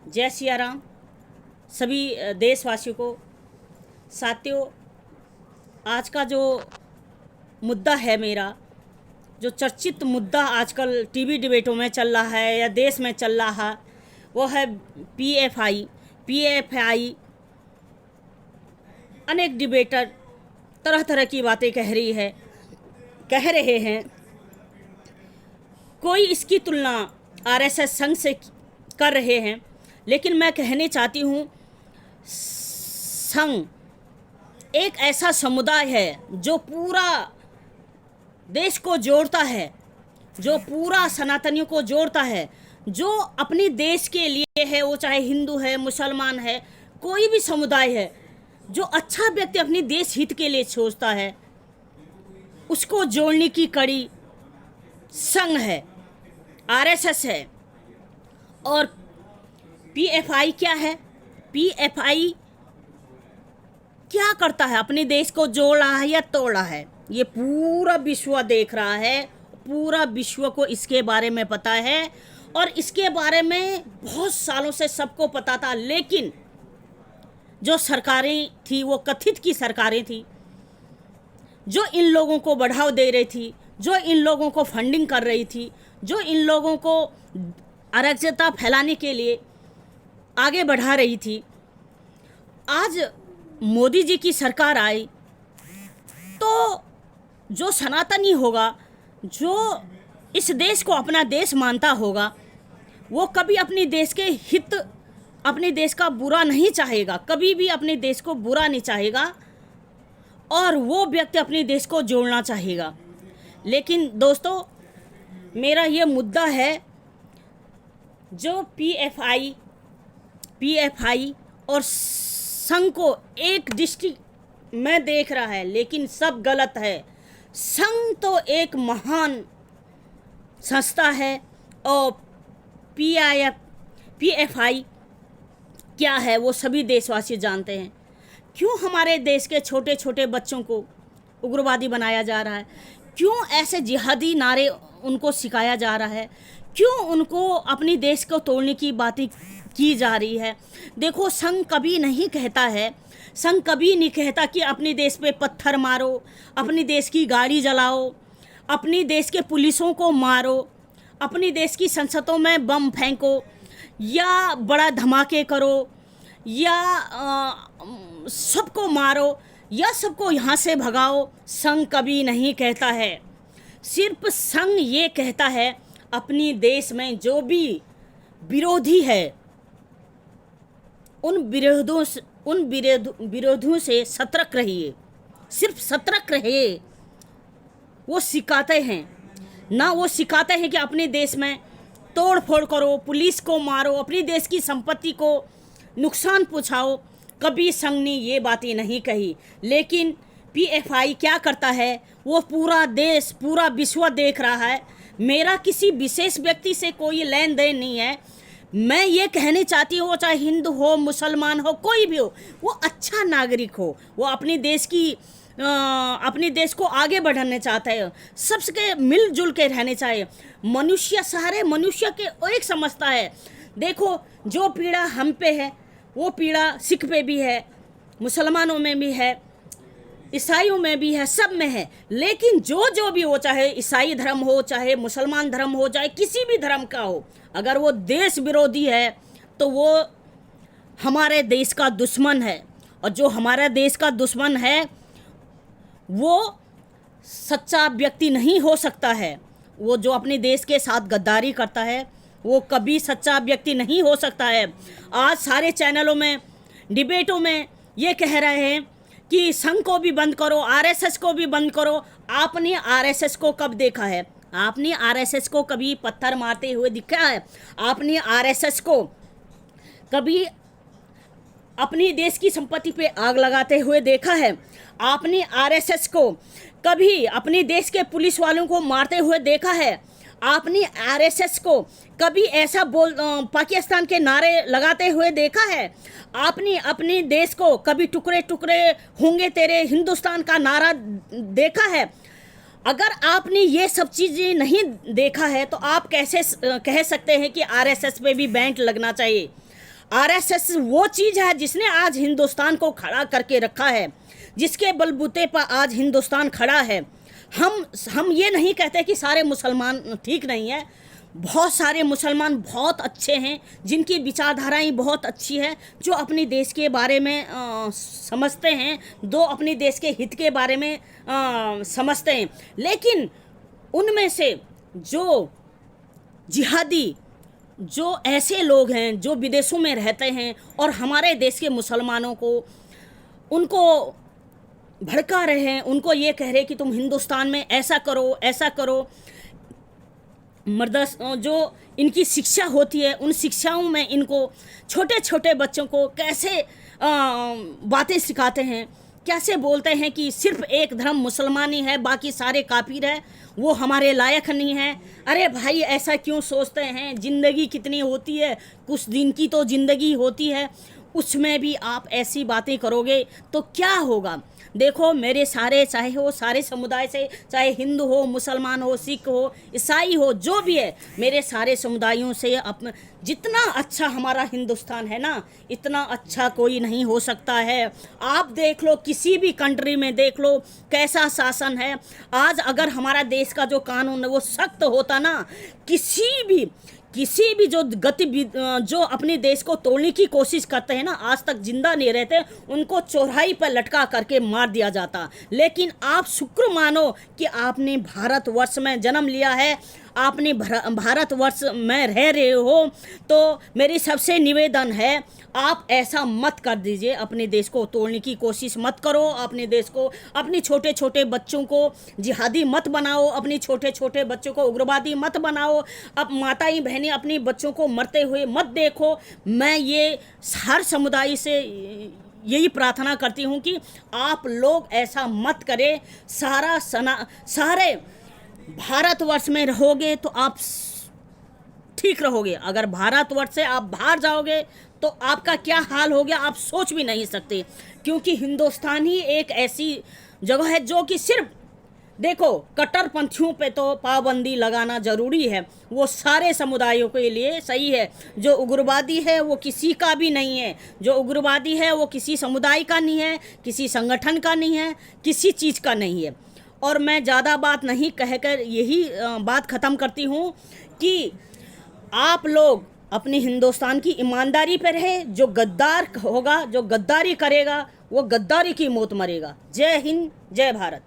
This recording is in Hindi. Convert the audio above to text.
जय सिया राम सभी देशवासियों को। साथियों, आज का जो मुद्दा है मेरा, जो चर्चित मुद्दा आजकल टीवी डिबेटों में चल रहा है या देश में चल रहा है, वो है पीएफआई। अनेक डिबेटर तरह तरह की बातें कह रहे हैं। कोई इसकी तुलना आरएसएस संघ से कर रहे हैं, लेकिन मैं कहने चाहती हूँ, संघ एक ऐसा समुदाय है जो पूरा देश को जोड़ता है, जो पूरा सनातनियों को जोड़ता है, जो अपने देश के लिए है, वो चाहे हिंदू है, मुसलमान है, कोई भी समुदाय है, जो अच्छा व्यक्ति अपने देश हित के लिए सोचता है, उसको जोड़ने की कड़ी संघ है, आरएसएस है। और पीएफआई क्या है? पीएफआई क्या करता है? अपने देश को जोड़ रहा है या तोड़ रहा है? ये पूरा विश्व देख रहा है, पूरा विश्व को इसके बारे में पता है और इसके बारे में बहुत सालों से सबको पता था। लेकिन जो सरकारें थी, वो कथित की सरकारें थी, जो इन लोगों को बढ़ावा दे रही थी, जो इन लोगों को फंडिंग कर रही थी, जो इन लोगों को अराजकता फैलाने के लिए आगे बढ़ा रही थी, आज मोदी जी की सरकार आई तो जो सनातनी होगा, जो इस देश को अपना देश मानता होगा, वो कभी अपने देश के हित, अपने देश का बुरा नहीं चाहेगा, कभी भी अपने देश को बुरा नहीं चाहेगा और वो व्यक्ति अपने देश को जोड़ना चाहेगा। लेकिन दोस्तों, मेरा ये मुद्दा है, जो पीएफआई और संघ को एक डिस्ट्रिक्ट में देख रहा है, लेकिन सब गलत है। संघ तो एक महान संस्था है और पीएफआई क्या है वो सभी देशवासी जानते हैं। क्यों हमारे देश के छोटे छोटे बच्चों को उग्रवादी बनाया जा रहा है? क्यों ऐसे जिहादी नारे उनको सिखाया जा रहा है? क्यों उनको अपनी देश को तोड़ने की बातें की जा रही है? देखो, संघ कभी नहीं कहता है, संघ कभी नहीं कहता कि अपने देश पे पत्थर मारो, अपने देश की गाड़ी जलाओ, अपने देश के पुलिसों को मारो, अपने देश की संसदों में बम फेंको या बड़ा धमाके करो या सबको मारो या सबको यहाँ से भगाओ। संघ कभी नहीं कहता है। सिर्फ संघ ये कहता है, अपनी देश में जो भी विरोधी है, उन विरोधियों से सतर्क रहिए, सिर्फ सतर्क रहिए। वो सिखाते हैं ना, वो सिखाते हैं कि अपने देश में तोड़ फोड़ करो, पुलिस को मारो, अपनी देश की संपत्ति को नुकसान पहुँचाओ। कभी संघ ने ये बातें नहीं कही। लेकिन पीएफआई क्या करता है, वो पूरा देश, पूरा विश्व देख रहा है। मेरा किसी विशेष व्यक्ति से कोई लेन देन नहीं है। मैं ये कहने चाहती हूँ, चाहे हिंदू हो, मुसलमान हो, कोई भी हो, वो अच्छा नागरिक हो, वो अपने देश को आगे बढ़ाना चाहता है, सबके मिलजुल के रहने चाहिए। मनुष्य सारे मनुष्य के एक समझता है। देखो, जो पीड़ा हम पे है, वो पीड़ा सिख पे भी है, मुसलमानों में भी है, ईसाइयों में भी है, सब में है। लेकिन जो भी हो, चाहे ईसाई धर्म हो, चाहे मुसलमान धर्म हो, चाहे किसी भी धर्म का हो, अगर वो देश विरोधी है तो वो हमारे देश का दुश्मन है। और जो हमारा देश का दुश्मन है, वो सच्चा व्यक्ति नहीं हो सकता है। वो जो अपने देश के साथ गद्दारी करता है, वो कभी सच्चा व्यक्ति नहीं हो सकता है। आज सारे चैनलों में, डिबेटों में ये कह रहे हैं कि संघ को भी बंद करो, आरएसएस को भी बंद करो। आपने आरएसएस को कब देखा है? आपने आरएसएस को कभी पत्थर मारते हुए दिखा है? आपने आरएसएस को कभी अपनी देश की संपत्ति पे आग लगाते हुए देखा है? आपने आरएसएस को कभी अपने देश के पुलिस वालों को मारते हुए देखा है? आपने आरएसएस को कभी ऐसा पाकिस्तान के नारे लगाते हुए देखा है? आपने अपने देश को कभी टुकड़े टुकड़े होंगे तेरे हिंदुस्तान का नारा देखा है? अगर आपने ये सब चीज़ें नहीं देखा है तो आप कैसे कह सकते हैं कि आरएसएस पे भी बैन लगना चाहिए? आरएसएस वो चीज़ है जिसने आज हिंदुस्तान को खड़ा करके रखा है, जिसके बलबूते पर आज हिंदुस्तान खड़ा है। हम ये नहीं कहते कि सारे मुसलमान ठीक नहीं है, बहुत सारे मुसलमान बहुत अच्छे हैं, जिनकी विचारधाराएं बहुत अच्छी है, जो अपने देश के बारे में समझते हैं, दो अपने देश के हित के बारे में समझते हैं। लेकिन उनमें से जो जिहादी, जो ऐसे लोग हैं जो विदेशों में रहते हैं और हमारे देश के मुसलमानों को उनको भड़का रहे हैं, उनको ये कह रहे कि तुम हिंदुस्तान में ऐसा करो ऐसा करो, मर्दस जो इनकी शिक्षा होती है उन शिक्षाओं में इनको छोटे छोटे बच्चों को कैसे बातें सिखाते हैं, कैसे बोलते हैं कि सिर्फ एक धर्म मुसलमानी है, बाकी सारे काफिर है, वो हमारे लायक नहीं है। अरे भाई ऐसा क्यों सोचते हैं? ज़िंदगी कितनी होती है, कुछ दिन की तो ज़िंदगी होती है, उसमें भी आप ऐसी बातें करोगे तो क्या होगा? देखो मेरे सारे, चाहे वो सारे समुदाय से, चाहे हिंदू हो, मुसलमान हो, सिख हो, ईसाई हो, जो भी है, मेरे सारे समुदायों से अपना जितना अच्छा हमारा हिंदुस्तान है ना, इतना अच्छा कोई नहीं हो सकता है। आप देख लो, किसी भी कंट्री में देख लो कैसा शासन है। आज अगर हमारा देश का जो कानून है वो सख्त होता ना, किसी भी जो अपने देश को तोड़ने की कोशिश करते हैं ना, आज तक जिंदा नहीं रहते, उनको चौराहे पर लटका करके मार दिया जाता। लेकिन आप शुक्र मानो कि आपने भारतवर्ष में जन्म लिया है, आपने भारतवर्ष में रह रहे हो, तो मेरी सबसे निवेदन है आप ऐसा मत कर दीजिए, अपने देश को तोड़ने की कोशिश मत करो, अपने देश को, अपने छोटे छोटे बच्चों को जिहादी मत बनाओ, अपने छोटे छोटे बच्चों को उग्रवादी मत बनाओ, अब माताएं बहनें अपने बच्चों को मरते हुए मत देखो। मैं ये हर समुदाय से यही प्रार्थना करती हूँ कि आप लोग ऐसा मत करें। सारे भारतवर्ष में रहोगे तो आप ठीक रहोगे, अगर भारतवर्ष से आप बाहर जाओगे तो आपका क्या हाल हो गया आप सोच भी नहीं सकते। क्योंकि हिंदुस्तान ही एक ऐसी जगह है जो कि सिर्फ, देखो कट्टरपंथियों पे तो पाबंदी लगाना ज़रूरी है, वो सारे समुदायों के लिए सही है। जो उग्रवादी है वो किसी का भी नहीं है, जो उग्रवादी है वो किसी समुदाय का नहीं है, किसी संगठन का नहीं है, किसी चीज़ का नहीं है। और मैं ज़्यादा बात नहीं कहकर यही बात ख़त्म करती हूँ कि आप लोग अपने हिंदुस्तान की ईमानदारी पर रहे। जो गद्दार होगा, जो गद्दारी करेगा, वो गद्दारी की मौत मरेगा। जय हिंद, जय भारत।